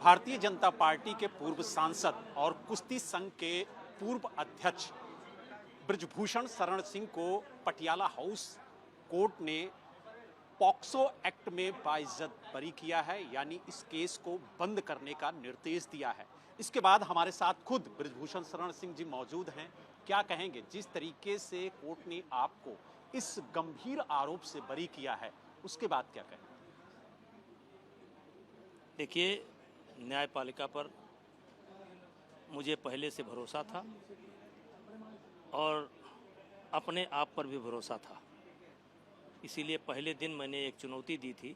Bharatiya Janata party के पूर्व सांसद और कुश्ती संघ के पूर्व अध्यक्ष बृजभूषण शरण सिंह को पटियाला हाउस कोर्ट ने पॉक्सो एक्ट में बाइज्जत बरी किया है, यानी इस केस को बंद करने का निर्देश दिया है। इसके बाद हमारे साथ खुद बृजभूषण शरण सिंह जी मौजूद हैं। क्या कहेंगे, जिस तरीके से कोर्ट ने आपको इस गंभीर आरोप से बरी किया है, उसके बाद क्या कहेंगे? देखिए, न्यायपालिका पर मुझे पहले से भरोसा था और अपने आप पर भी भरोसा था। इसीलिए पहले दिन मैंने एक चुनौती दी थी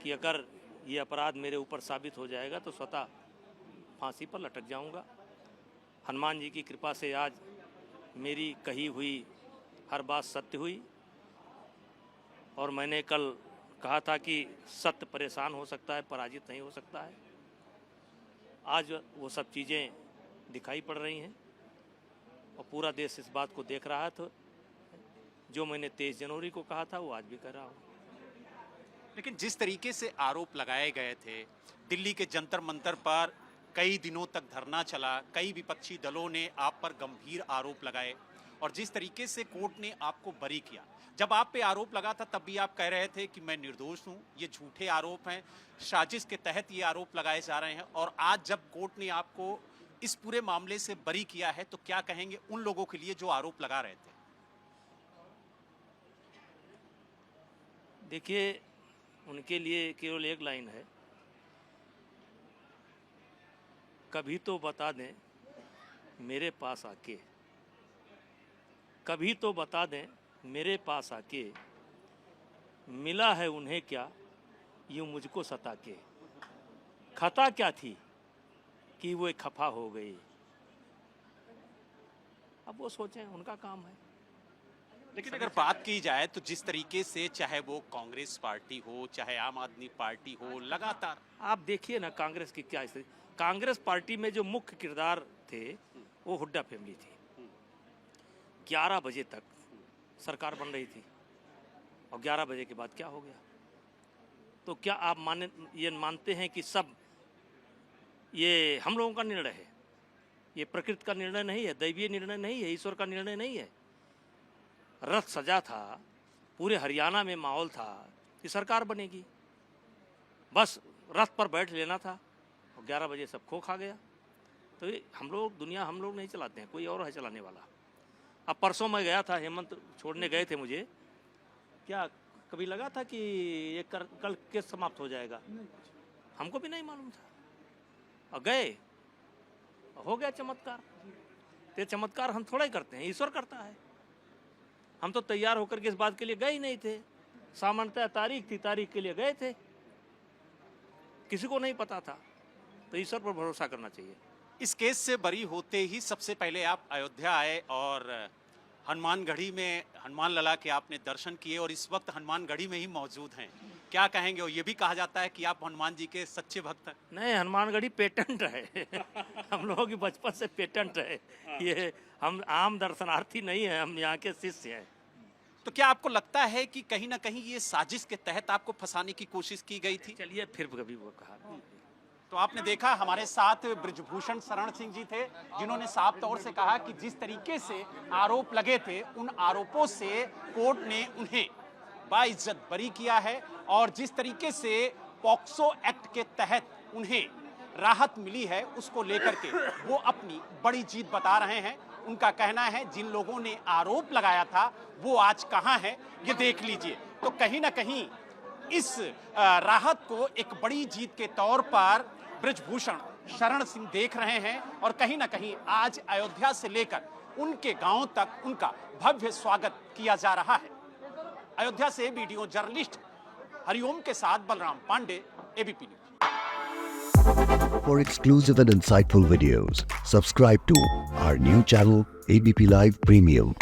कि अगर ये अपराध मेरे ऊपर साबित हो जाएगा तो स्वतः फांसी पर लटक जाऊंगा। हनुमान जी की कृपा से आज मेरी कही हुई हर बात सत्य हुई और मैंने कल कहा था कि सत्य परेशान हो सकता है, पराजित नहीं हो सकता है। आज वो सब चीज़ें दिखाई पड़ रही हैं और पूरा देश इस बात को देख रहा था। जो मैंने 23 जनवरी को कहा था वो आज भी कह रहा हूँ। लेकिन जिस तरीके से आरोप लगाए गए थे, दिल्ली के जंतर मंतर पर कई दिनों तक धरना चला, कई विपक्षी दलों ने आप पर गंभीर आरोप लगाए और जिस तरीके से कोर्ट ने आपको बरी किया, जब आप पे आरोप लगा था तब भी आप कह रहे थे कि मैं निर्दोष हूं, ये झूठे आरोप हैं, साजिश के तहत ये आरोप लगाए जा रहे हैं। और आज जब कोर्ट ने आपको इस पूरे मामले से बरी किया है तो क्या कहेंगे उन लोगों के लिए जो आरोप लगा रहे थे? देखिए, उनके लिए केवल एक लाइन है, कभी तो बता दें मेरे पास आके, कभी तो बता दें मेरे पास आके, मिला है उन्हें क्या यूं मुझको सता के, खता क्या थी कि वो खफा हो गई। अब वो सोचें, उनका काम है। लेकिन अगर बात की जाए तो जिस तरीके से चाहे वो कांग्रेस पार्टी हो, चाहे आम आदमी पार्टी हो, लगातार आप देखिए ना कांग्रेस की क्या स्थिति। कांग्रेस पार्टी में जो मुख्य किरदार थे वो हुड्डा फैमिली थी। 11 बजे तक सरकार बन रही थी और 11 बजे के बाद क्या हो गया? तो क्या आप ये मानते हैं कि सब ये हम लोगों का निर्णय है? ये प्रकृति का निर्णय नहीं है, दैवीय निर्णय नहीं है, ईश्वर का निर्णय नहीं है। रथ सजा था, पूरे हरियाणा में माहौल था कि सरकार बनेगी, बस रथ पर बैठ लेना था और 11 बजे सब खो खा गया। तो ये हम लोग नहीं चलाते हैं, कोई और है चलाने वाला। अब परसों मैं गया था, हेमंत छोड़ने गए थे मुझे, क्या कभी लगा था कि ये कल केस समाप्त हो जाएगा? हमको भी नहीं मालूम था और गए, हो गया चमत्कार। तो ये चमत्कार हम थोड़ा ही करते हैं, ईश्वर करता है। हम तो तैयार होकर के इस बात के लिए गए ही नहीं थे। सामान्यतः तारीख थी, तारीख के लिए गए थे, किसी को नहीं पता था। तो ईश्वर पर भरोसा करना चाहिए। इस केस से बरी होते ही सबसे पहले आप अयोध्या आए और हनुमानगढ़ी में हनुमान लला के आपने दर्शन किए और इस वक्त हनुमानगढ़ी में ही मौजूद हैं। क्या कहेंगे? और ये भी कहा जाता है कि आप हनुमान जी के सच्चे भक्त हैं। नहीं, हनुमानगढ़ी पेटेंट है हम लोगों की बचपन से पेटेंट है ये। हम आम दर्शनार्थी नहीं है, हम यहाँ के शिष्य हैं। तो क्या आपको लगता है कि कहीं ना कहीं ये साजिश के तहत आपको फंसाने की कोशिश की गई थी? चलिए फिर कभी वो कहा। तो आपने देखा, हमारे साथ बृजभूषण शरण सिंह जी थे जिन्होंने साफ तौर से कहा कि जिस तरीके से आरोप लगे थे, उन आरोपों से कोर्ट ने उन्हें बाइज्जत बरी किया है और जिस तरीके से पॉक्सो एक्ट के तहत उन्हें राहत मिली है, उसको लेकर के वो अपनी बड़ी जीत बता रहे हैं। उनका कहना है जिन लोगों ने आरोप लगाया था वो आज कहां है, ये देख लीजिए। तो कहीं ना कहीं इस राहत को एक बड़ी जीत के तौर पर बृजभूषण शरण सिंह देख रहे हैं और कहीं ना कहीं आज अयोध्या से लेकर उनके गांव तक उनका भव्य स्वागत किया जा रहा है। अयोध्या से वीडियो जर्नलिस्ट हरिओम के साथ Balram Pandey, ABP News. For exclusive and insightful videos, subscribe to our new channel ABP Live Premium.